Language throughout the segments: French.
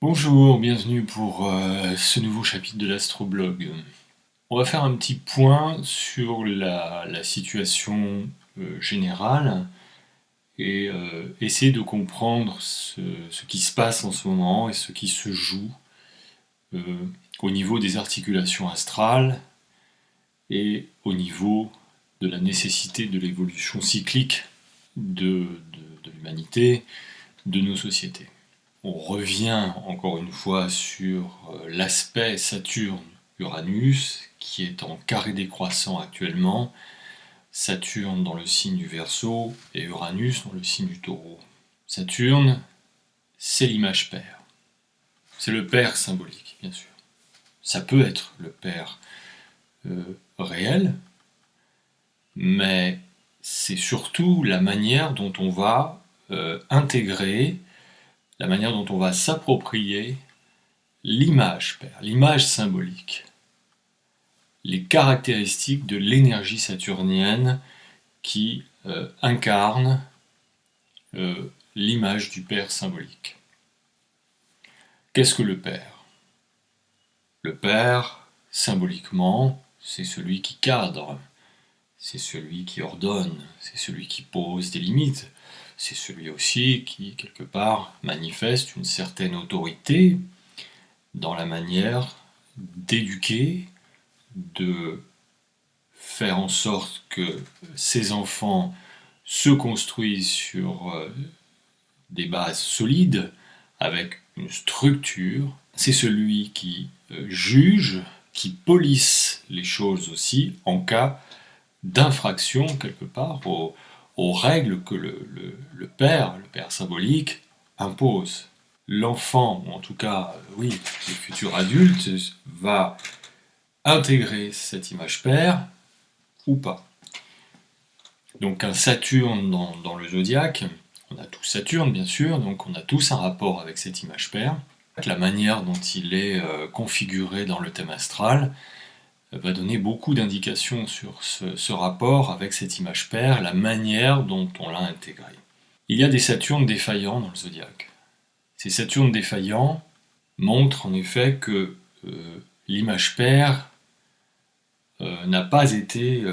Bonjour, bienvenue pour ce nouveau chapitre de l'Astroblog. On va faire un petit point sur la situation générale et essayer de comprendre ce qui se passe en ce moment et ce qui se joue euh, au niveau des articulations astrales et au niveau de la nécessité de l'évolution cyclique de l'humanité, de nos sociétés. On revient encore une fois sur l'aspect Saturne-Uranus qui est en carré décroissant actuellement. Saturne dans le signe du Verseau et Uranus dans le signe du Taureau. Saturne, c'est l'image père. C'est le père symbolique, bien sûr. Ça peut être le père réel, mais c'est surtout la manière dont on va intégrer, la manière dont on va s'approprier l'image père, l'image symbolique, les caractéristiques de l'énergie saturnienne qui incarne l'image du père symbolique. Qu'est-ce que le père? Le père, symboliquement, c'est celui qui cadre, c'est celui qui ordonne, c'est celui qui pose des limites, c'est celui aussi qui, quelque part, manifeste une certaine autorité dans la manière d'éduquer, de faire en sorte que ces enfants se construisent sur des bases solides, avec une structure. C'est celui qui juge, qui polisse les choses aussi en cas d'infraction quelque part aux règles que le père symbolique, impose. L'enfant, ou en tout cas, oui, le futur adulte, va intégrer cette image père ou pas. Donc un Saturne dans le zodiaque, on a tous Saturne bien sûr, donc on a tous un rapport avec cette image père. La manière dont il est configuré dans le thème astral va donner beaucoup d'indications sur ce rapport avec cette image père, la manière dont on l'a intégré. Il y a des Saturnes défaillants dans le zodiaque. Ces Saturnes défaillants montrent en effet que l'image père n'a pas été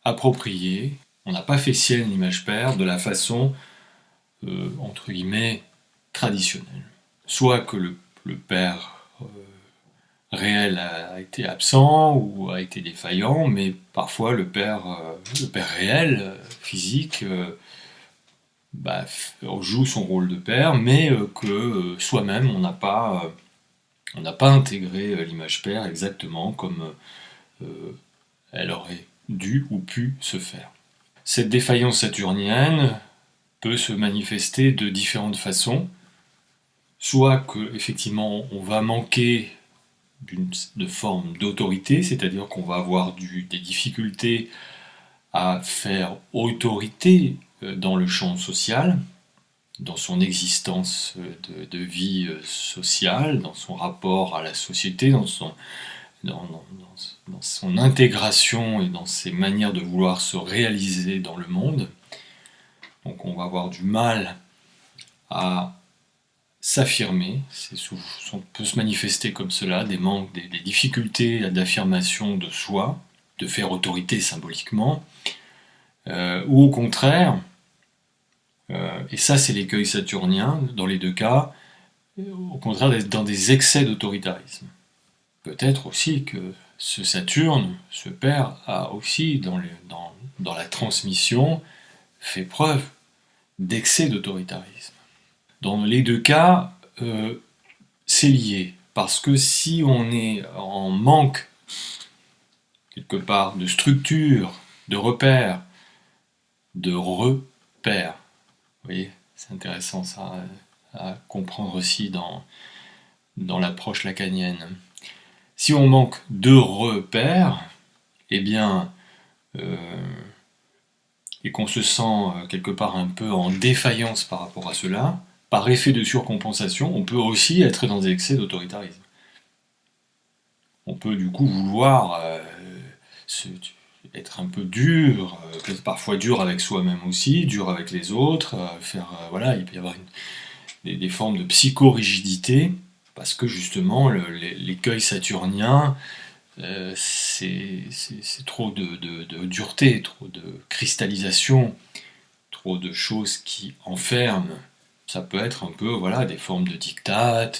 appropriée, on n'a pas fait sienne l'image père de la façon, entre guillemets, traditionnelle. Soit que le père réel a été absent ou a été défaillant, mais parfois le père réel, physique, joue son rôle de père, mais que soi-même on n'a pas intégré l'image père exactement comme elle aurait dû ou pu se faire. Cette défaillance saturnienne peut se manifester de différentes façons, soit que effectivement on va manquer de forme d'autorité, c'est-à-dire qu'on va avoir des difficultés à faire autorité dans le champ social, dans son existence de vie sociale, dans son rapport à la société, dans son intégration et dans ses manières de vouloir se réaliser dans le monde. Donc on va avoir du mal à s'affirmer, ça peut se manifester comme cela, des manques, des difficultés d'affirmation de soi, de faire autorité symboliquement, ou au contraire, et ça c'est l'écueil saturnien dans les deux cas, au contraire d'être dans des excès d'autoritarisme. Peut-être aussi que ce Saturne, ce père, a aussi dans la transmission fait preuve d'excès d'autoritarisme. Dans les deux cas, c'est lié, parce que si on est en manque, quelque part, de structure, de repères, vous voyez, c'est intéressant ça à comprendre aussi dans l'approche lacanienne. Si on manque de repères, eh bien, et qu'on se sent quelque part un peu en défaillance par rapport à cela, par effet de surcompensation, on peut aussi être dans des excès d'autoritarisme. On peut du coup vouloir être un peu dur, peut-être parfois dur avec soi-même aussi, dur avec les autres, voilà, il peut y avoir des formes de psychorigidité, parce que justement l'écueil saturnien, c'est trop de dureté, trop de cristallisation, trop de choses qui enferment. Ça peut être un peu voilà, des formes de diktat,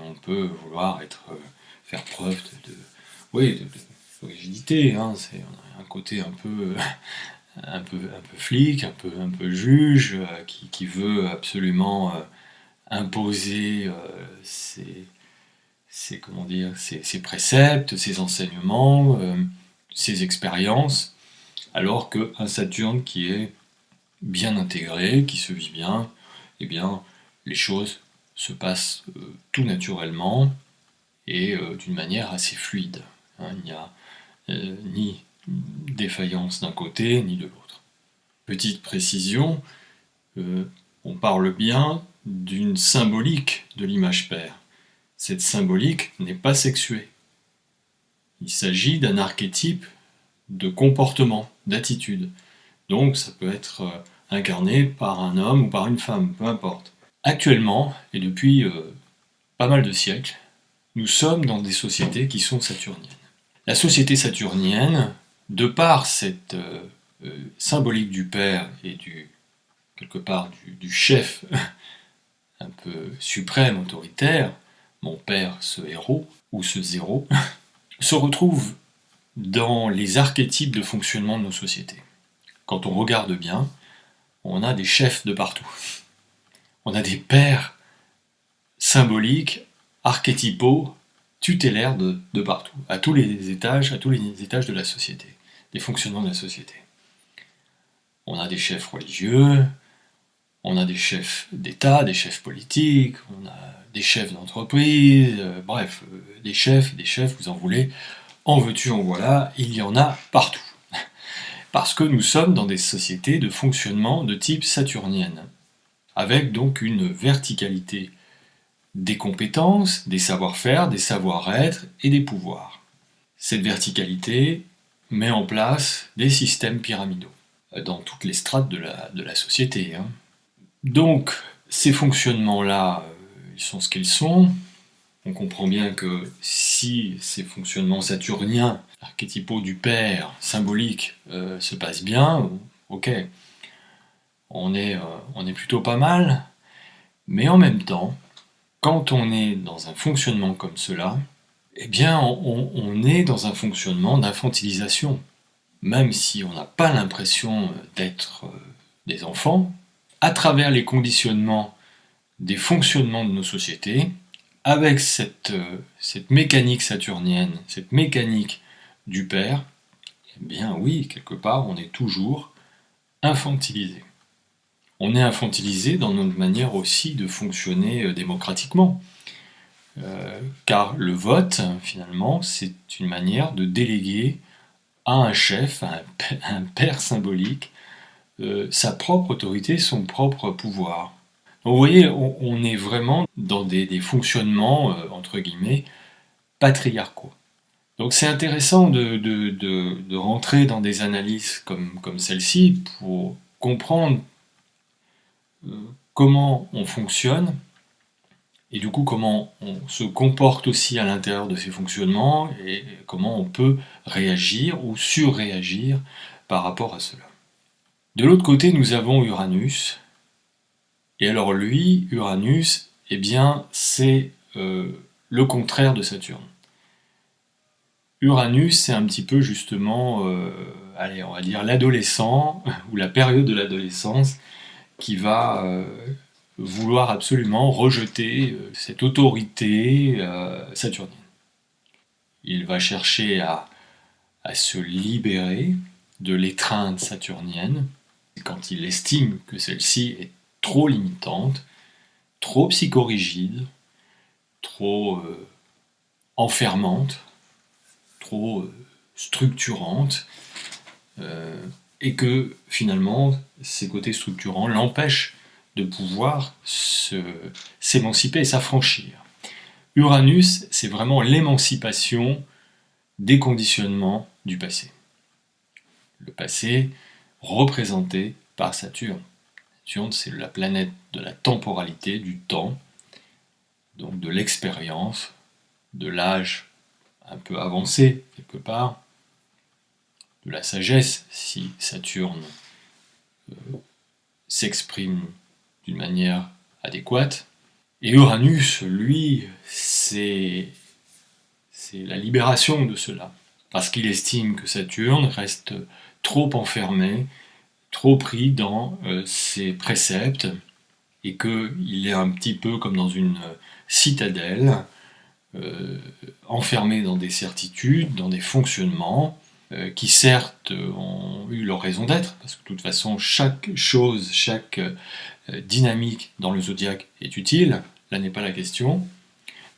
on peut vouloir faire preuve oui, de rigidité. Hein, on a un côté un peu flic, un peu juge, qui veut absolument imposer comment dire, ses préceptes, ses enseignements, ses expériences, alors qu'un Saturne qui est bien intégré, qui se vit bien, eh bien, les choses se passent tout naturellement et d'une manière assez fluide. Hein, il n'y a ni défaillance d'un côté ni de l'autre. Petite précision, on parle bien d'une symbolique de l'image père. Cette symbolique n'est pas sexuée. Il s'agit d'un archétype de comportement, d'attitude. Donc ça peut être incarné par un homme ou par une femme, peu importe. Actuellement, et depuis pas mal de siècles, nous sommes dans des sociétés qui sont saturniennes. La société saturnienne, de par cette symbolique du père et quelque part du chef un peu suprême, autoritaire, mon père, ce héros, ou ce zéro, se retrouve dans les archétypes de fonctionnement de nos sociétés. Quand on regarde bien, on a des chefs de partout. On a des pères symboliques, archétypaux, tutélaires de partout, à tous les étages de la société, des fonctionnements de la société. On a des chefs religieux, on a des chefs d'État, des chefs politiques, on a des chefs d'entreprise, bref, des chefs, vous en voulez, en veux-tu, en voilà, il y en a partout. Parce que nous sommes dans des sociétés de fonctionnement de type saturnienne, avec donc une verticalité des compétences, des savoir-faire, des savoir-être et des pouvoirs. Cette verticalité met en place des systèmes pyramidaux dans toutes les strates de la société. Hein. Donc, ces fonctionnements-là, ils sont ce qu'ils sont. On comprend bien que si ces fonctionnements saturniens, archétypaux du père, symboliques, se passent bien, ok, on est plutôt pas mal, mais en même temps, quand on est dans un fonctionnement comme cela, eh bien on est dans un fonctionnement d'infantilisation. Même si on n'a pas l'impression d'être des enfants, à travers les conditionnements des fonctionnements de nos sociétés, avec cette mécanique saturnienne, cette mécanique du père, eh bien oui, quelque part, on est toujours infantilisé. On est infantilisé dans notre manière aussi de fonctionner démocratiquement. Car le vote, finalement, c'est une manière de déléguer à un chef, à un père symbolique, sa propre autorité, son propre pouvoir. Donc vous voyez, on est vraiment dans des fonctionnements, entre guillemets, patriarcaux. Donc c'est intéressant de rentrer dans des analyses comme celle-ci pour comprendre comment on fonctionne et du coup comment on se comporte aussi à l'intérieur de ces fonctionnements et comment on peut réagir ou surréagir par rapport à cela. De l'autre côté, nous avons Uranus. Et alors lui, Uranus, eh bien c'est le contraire de Saturne. Uranus, c'est un petit peu justement, allez, on va dire l'adolescent, ou la période de l'adolescence, qui va vouloir absolument rejeter cette autorité saturnienne. Il va chercher à se libérer de l'étreinte saturnienne, quand il estime que celle-ci est trop limitante, trop psychorigide, trop enfermante, trop structurante, et que finalement ces côtés structurants l'empêchent de pouvoir s'émanciper et s'affranchir. Uranus, c'est vraiment l'émancipation des conditionnements du passé. Le passé représenté par Saturne. Saturne, c'est la planète de la temporalité, du temps, donc de l'expérience, de l'âge un peu avancé, quelque part, de la sagesse, si Saturne s'exprime d'une manière adéquate. Et Uranus, lui, c'est la libération de cela, parce qu'il estime que Saturne reste trop enfermé, trop pris dans ses préceptes, et qu'il est un petit peu comme dans une citadelle, enfermé dans des certitudes, dans des fonctionnements, qui certes ont eu leur raison d'être, parce que de toute façon chaque chose, chaque dynamique dans le zodiaque est utile, là n'est pas la question,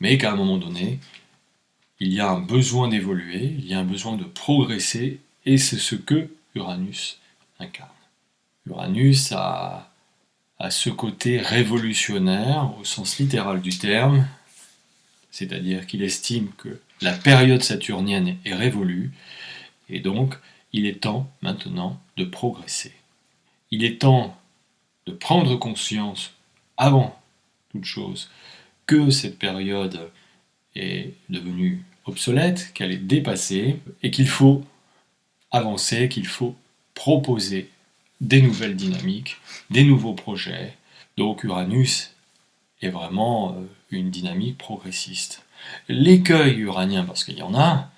mais qu'à un moment donné, il y a un besoin d'évoluer, il y a un besoin de progresser, et c'est ce que Uranus incarne. Uranus a ce côté révolutionnaire au sens littéral du terme, c'est-à-dire qu'il estime que la période saturnienne est révolue, et donc il est temps maintenant de progresser. Il est temps de prendre conscience, avant toute chose, que cette période est devenue obsolète, qu'elle est dépassée, et qu'il faut avancer, qu'il faut proposer des nouvelles dynamiques, des nouveaux projets. Donc Uranus est vraiment une dynamique progressiste. L'écueil uranien, parce qu'il y en a,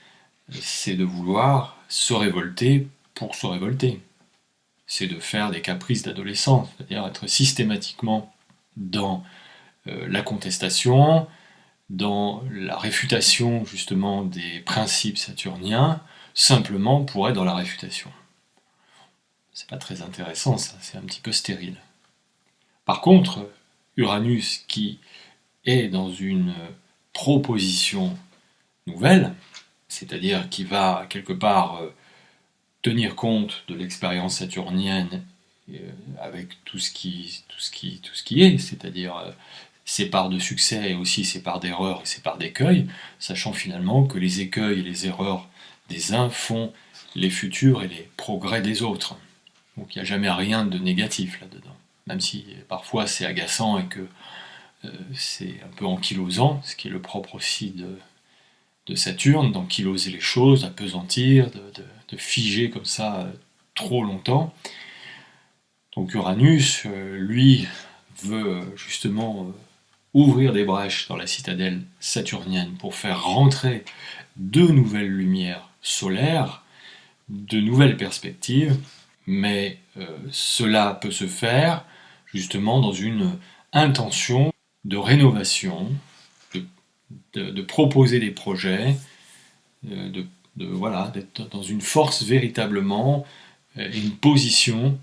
c'est de vouloir se révolter pour se révolter. C'est de faire des caprices d'adolescent, c'est-à-dire être systématiquement dans la contestation, dans la réfutation justement des principes saturniens, simplement pour être dans la réfutation. C'est pas très intéressant ça, c'est un petit peu stérile. Par contre, Uranus qui est dans une proposition nouvelle, c'est-à-dire qui va quelque part tenir compte de l'expérience saturnienne avec tout ce qui est, c'est-à-dire ses parts de succès et aussi ses parts d'erreurs et ses parts d'écueils, sachant finalement que les écueils et les erreurs des uns font les futurs et les progrès des autres. Donc il n'y a jamais rien de négatif là-dedans, même si parfois c'est agaçant et que c'est un peu ankylosant, ce qui est le propre aussi de Saturne, d'ankyloser les choses, d'apesantir, de figer comme ça trop longtemps. Donc Uranus, lui, veut justement ouvrir des brèches dans la citadelle saturnienne pour faire rentrer de nouvelles lumières solaires, de nouvelles perspectives, mais cela peut se faire justement dans une intention de rénovation, de proposer des projets, voilà, d'être dans une force véritablement, et une position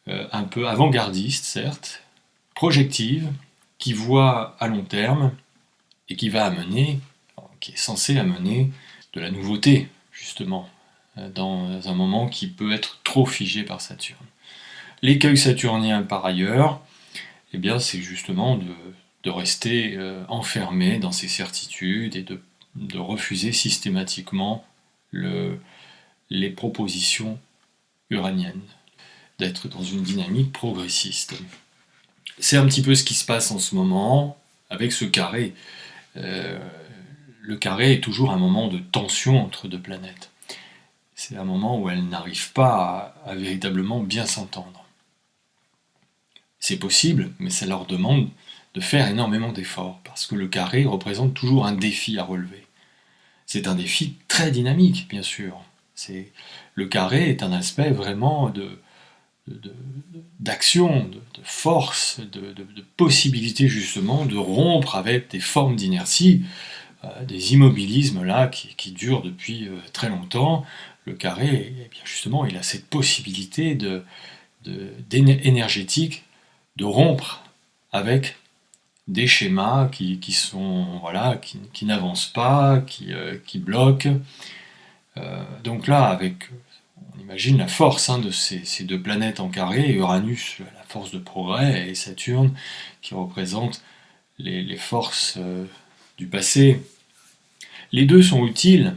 un peu avant-gardiste, certes, projective, qui voit à long terme et qui va amener, qui est censé amener de la nouveauté, justement, dans un moment qui peut être trop figé par Saturne. L'écueil saturnien, par ailleurs, eh bien, c'est justement de rester enfermé dans ses certitudes et de refuser systématiquement les propositions uraniennes, d'être dans une dynamique progressiste. C'est un petit peu ce qui se passe en ce moment avec ce carré. Le carré est toujours un moment de tension entre deux planètes. C'est un moment où elles n'arrivent pas à véritablement bien s'entendre. C'est possible, mais ça leur demande de faire énormément d'efforts, parce que le carré représente toujours un défi à relever. C'est un défi très dynamique, bien sûr. Le carré est un aspect vraiment d'action, de force, de possibilité justement de rompre avec des formes d'inertie, des immobilismes là qui durent depuis très longtemps. Le carré, eh bien justement, il a cette possibilité énergétique de rompre avec des schémas qui n'avancent pas, qui bloquent. Donc là, on imagine la force de ces deux planètes en carré, Uranus, la force de progrès, et Saturne, qui représente les forces du passé. Les deux sont utiles,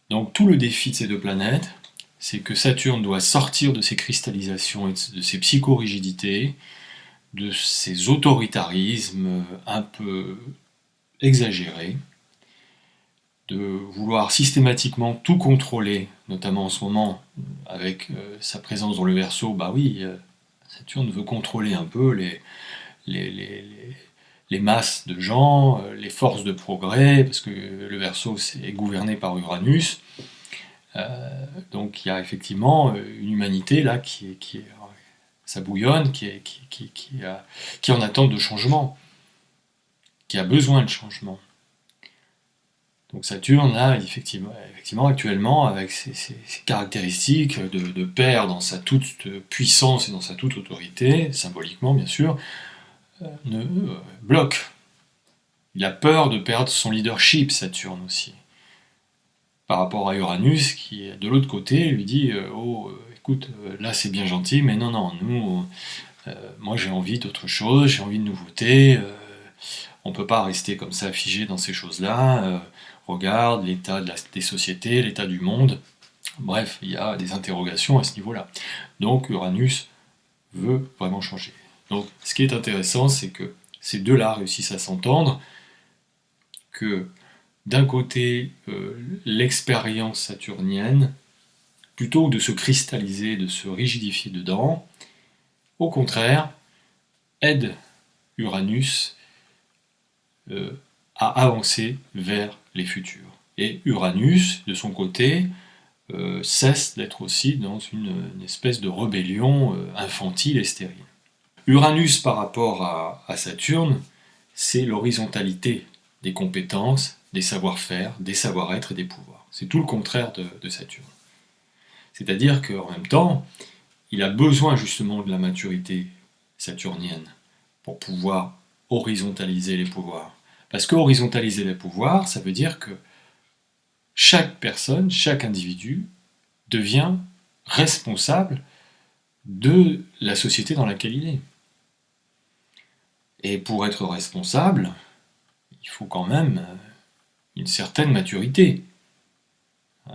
donc tout le défi de ces deux planètes, c'est que Saturne doit sortir de ses cristallisations et de ses psychorigidités, de ces autoritarismes un peu exagérés, de vouloir systématiquement tout contrôler, notamment en ce moment avec sa présence dans le Verseau. Bah oui, Saturne veut contrôler un peu les, les, les masses de gens, les forces de progrès, parce que le Verseau est gouverné par Uranus. Donc il y a effectivement une humanité là ça bouillonne, qui est en attente de changement, qui a besoin de changement. Donc Saturne, là, effectivement actuellement, avec ses caractéristiques de père dans sa toute puissance et dans sa toute autorité, symboliquement bien sûr, bloque. Il a peur de perdre son leadership, Saturne aussi. Par rapport à Uranus, qui est de l'autre côté, lui dit écoute, là c'est bien gentil, mais non, nous, moi j'ai envie d'autre chose, j'ai envie de nouveautés, on ne peut pas rester comme ça figé dans ces choses-là. Regarde l'état des sociétés, l'état du monde. Bref, il y a des interrogations à ce niveau-là. Donc Uranus veut vraiment changer. Donc ce qui est intéressant, c'est que ces deux-là réussissent à s'entendre, que d'un côté, l'expérience saturnienne, plutôt que de se cristalliser, de se rigidifier dedans, au contraire, aide Uranus à avancer vers les futurs. Et Uranus, de son côté, cesse d'être aussi dans une espèce de rébellion infantile et stérile. Uranus par rapport à Saturne, c'est l'horizontalité des compétences, des savoir-faire, des savoir-être et des pouvoirs. C'est tout le contraire de Saturne. C'est-à-dire qu'en même temps, il a besoin justement de la maturité saturnienne pour pouvoir horizontaliser les pouvoirs. Parce que horizontaliser les pouvoirs, ça veut dire que chaque personne, chaque individu devient responsable de la société dans laquelle il est. Et pour être responsable, il faut quand même une certaine maturité.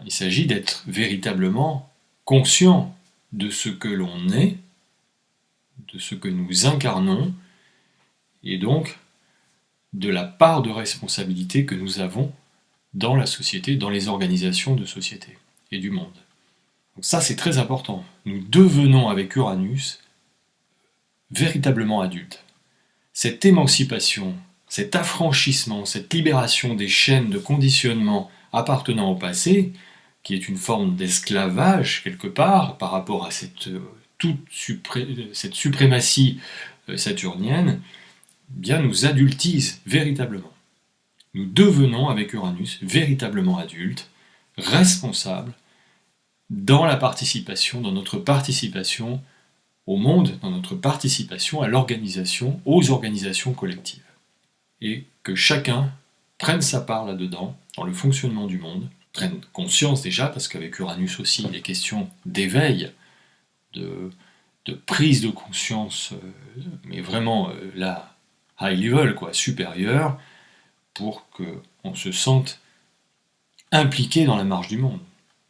Il s'agit d'être véritablement conscient de ce que l'on est, de ce que nous incarnons, et donc de la part de responsabilité que nous avons dans la société, dans les organisations de société et du monde. Donc ça, c'est très important. Nous devenons avec Uranus véritablement adultes. Cette émancipation, cet affranchissement, cette libération des chaînes de conditionnement appartenant au passé, qui est une forme d'esclavage quelque part par rapport à cette suprématie saturnienne, bien nous adultise véritablement. Nous devenons avec Uranus véritablement adultes, responsables dans la participation, dans notre participation au monde, dans notre participation à l'organisation, aux organisations collectives. Et que chacun prenne sa part là-dedans, dans le fonctionnement du monde, prenne conscience déjà, parce qu'avec Uranus aussi, il est question d'éveil, de prise de conscience, mais vraiment là, high level, quoi, supérieur, pour qu'on se sente impliqué dans la marche du monde.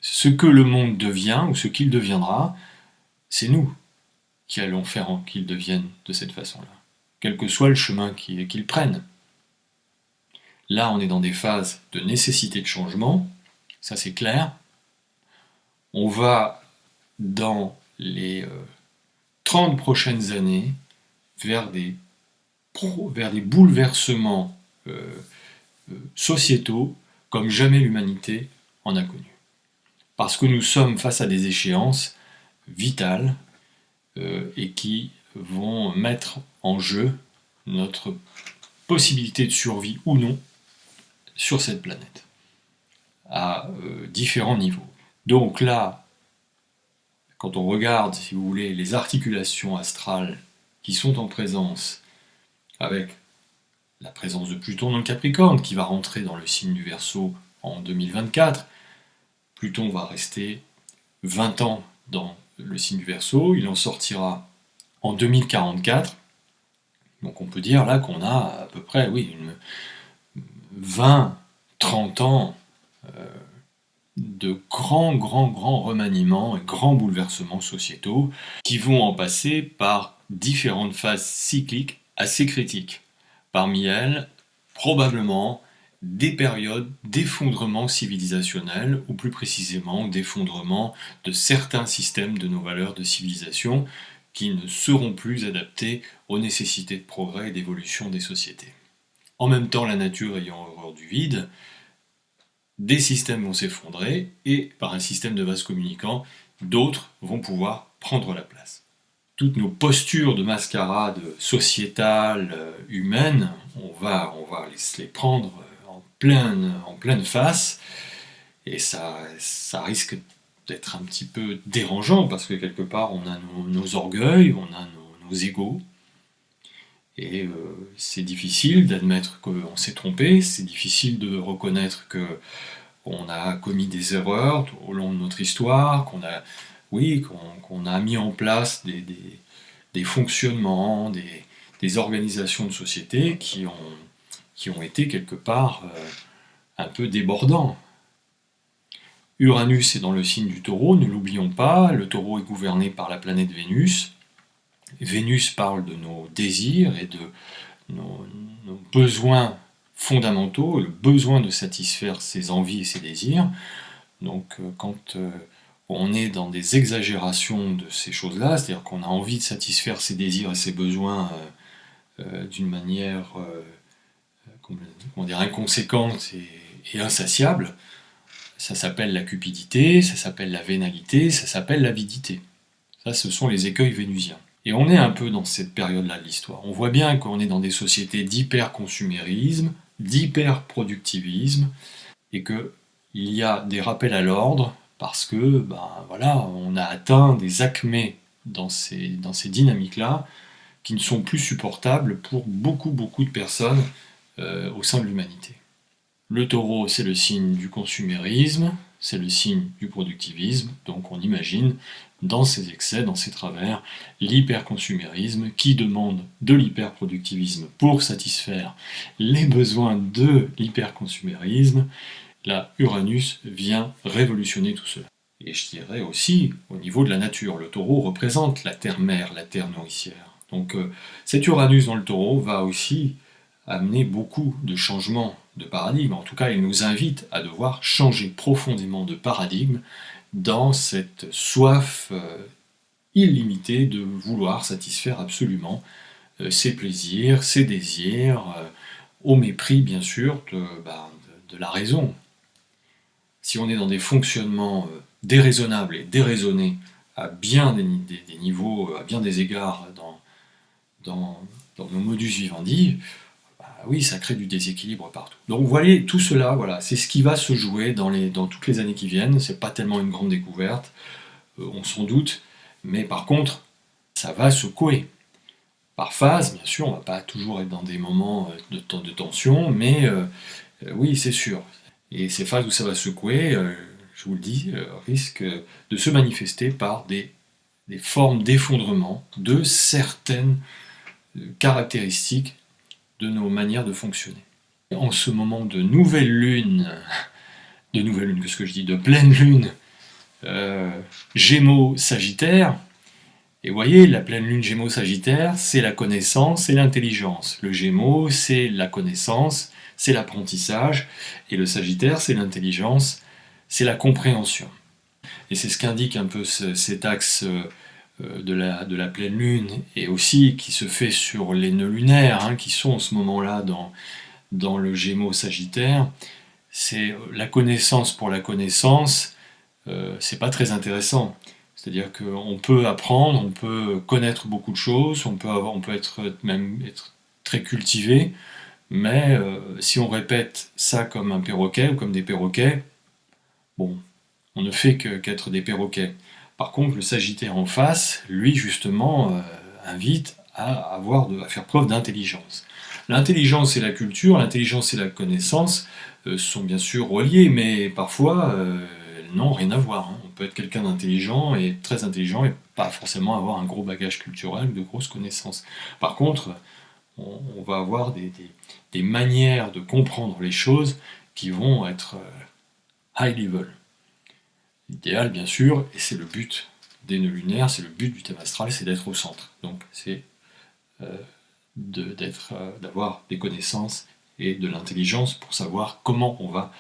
Ce que le monde devient, ou ce qu'il deviendra, c'est nous qui allons faire qu'il devienne de cette façon-là, quel que soit le chemin qu'il prenne. Là, on est dans des phases de nécessité de changement, ça c'est clair. On va, dans les 30 prochaines années, vers des bouleversements sociétaux comme jamais l'humanité en a connu. Parce que nous sommes face à des échéances vitales et qui vont mettre en jeu notre possibilité de survie ou non sur cette planète, à différents niveaux. Donc là, quand on regarde, si vous voulez, les articulations astrales qui sont en présence, avec la présence de Pluton dans le Capricorne, qui va rentrer dans le signe du Verseau en 2024, Pluton va rester 20 ans dans le signe du Verseau, il en sortira en 2044, donc on peut dire là qu'on a à peu près 20-30 ans de grands remaniements et grands bouleversements sociétaux qui vont en passer par différentes phases cycliques assez critiques. Parmi elles, probablement des périodes d'effondrement civilisationnel, ou plus précisément d'effondrement de certains systèmes de nos valeurs de civilisation qui ne seront plus adaptés aux nécessités de progrès et d'évolution des sociétés. En même temps, la nature ayant horreur du vide, des systèmes vont s'effondrer et par un système de vases communicants, d'autres vont pouvoir prendre la place. Toutes nos postures de mascarade sociétale, humaine, on va les prendre en pleine face, et ça risque d'être un petit peu dérangeant, parce que quelque part on a nos orgueils, on a nos égos, et c'est difficile d'admettre qu'on s'est trompé, c'est difficile de reconnaître qu'on a commis des erreurs au long de notre histoire, qu'on a mis en place des fonctionnements, des organisations de société qui ont été quelque part un peu débordants. Uranus est dans le signe du Taureau, ne l'oublions pas, le Taureau est gouverné par la planète Vénus. Vénus parle de nos désirs et de nos besoins fondamentaux, le besoin de satisfaire ses envies et ses désirs. Donc quand on est dans des exagérations de ces choses-là, c'est-à-dire qu'on a envie de satisfaire ses désirs et ses besoins d'une manière inconséquente et insatiable, ça s'appelle la cupidité, ça s'appelle la vénalité, ça s'appelle l'avidité. Ça, ce sont les écueils vénusiens. Et on est un peu dans cette période-là de l'histoire. On voit bien qu'on est dans des sociétés d'hyper-consumérisme, d'hyper-productivisme, et qu'il y a des rappels à l'ordre, parce que, on a atteint des acmés dans ces dynamiques-là, qui ne sont plus supportables pour beaucoup de personnes au sein de l'humanité. Le Taureau, c'est le signe du consumérisme, c'est le signe du productivisme, donc on imagine dans ces excès, dans ces travers, l'hyperconsumérisme qui demande de l'hyperproductivisme pour satisfaire les besoins de l'hyperconsumérisme. Là, Uranus vient révolutionner tout cela. Et je dirais aussi, au niveau de la nature, le Taureau représente la terre-mère, la terre nourricière. Donc cet Uranus dans le Taureau va aussi amener beaucoup de changements de paradigme. En tout cas, il nous invite à devoir changer profondément de paradigme dans cette soif illimitée de vouloir satisfaire absolument ses plaisirs, ses désirs, au mépris bien sûr de la raison. Si on est dans des fonctionnements déraisonnables et déraisonnés à bien des niveaux, à bien des égards dans nos modus vivendi, oui, ça crée du déséquilibre partout. Donc vous voyez, tout cela, c'est ce qui va se jouer dans toutes les années qui viennent. C'est pas tellement une grande découverte, on s'en doute, mais par contre, ça va secouer. Par phase, bien sûr, on va pas toujours être dans des moments de tension, mais oui, c'est sûr. Et ces phases où ça va secouer, je vous le dis, risquent de se manifester par des formes d'effondrement de certaines caractéristiques de nos manières de fonctionner. En ce moment de nouvelle lune, qu'est-ce que je dis, de pleine lune, Gémeaux-Sagittaire, et vous voyez, la pleine lune Gémeaux-Sagittaire, c'est la connaissance et l'intelligence. Le Gémeaux, c'est la connaissance, c'est l'apprentissage, et le Sagittaire, c'est l'intelligence, c'est la compréhension. Et c'est ce qu'indique un peu cet axe de la pleine lune, et aussi qui se fait sur les nœuds lunaires, qui sont en ce moment-là dans le Gémeaux Sagittaire. C'est la connaissance pour la connaissance, c'est pas très intéressant. C'est-à-dire qu'on peut apprendre, on peut connaître beaucoup de choses, on peut être très cultivé, mais si on répète ça comme un perroquet ou comme des perroquets, bon, on ne fait qu'être des perroquets. Par contre, le Sagittaire en face, lui justement, invite à faire preuve d'intelligence. L'intelligence et la culture, l'intelligence et la connaissance sont bien sûr reliés, mais parfois elles n'ont rien à voir. On peut être quelqu'un d'intelligent et très intelligent et pas forcément avoir un gros bagage culturel ou de grosses connaissances. Par contre, on va avoir des manières de comprendre les choses qui vont être high level. L'idéal, bien sûr, et c'est le but des nœuds lunaires, c'est le but du thème astral, c'est d'être au centre. Donc c'est d'avoir des connaissances et de l'intelligence pour savoir comment on va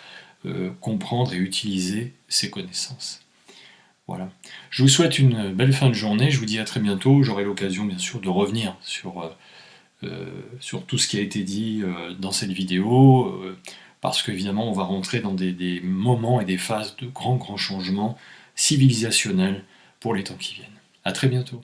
comprendre et utiliser ces connaissances. Voilà. Je vous souhaite une belle fin de journée, je vous dis à très bientôt, j'aurai l'occasion bien sûr de revenir sur tout ce qui a été dit dans cette vidéo, parce qu'évidemment on va rentrer dans des moments et des phases de grands changements civilisationnels pour les temps qui viennent. A très bientôt.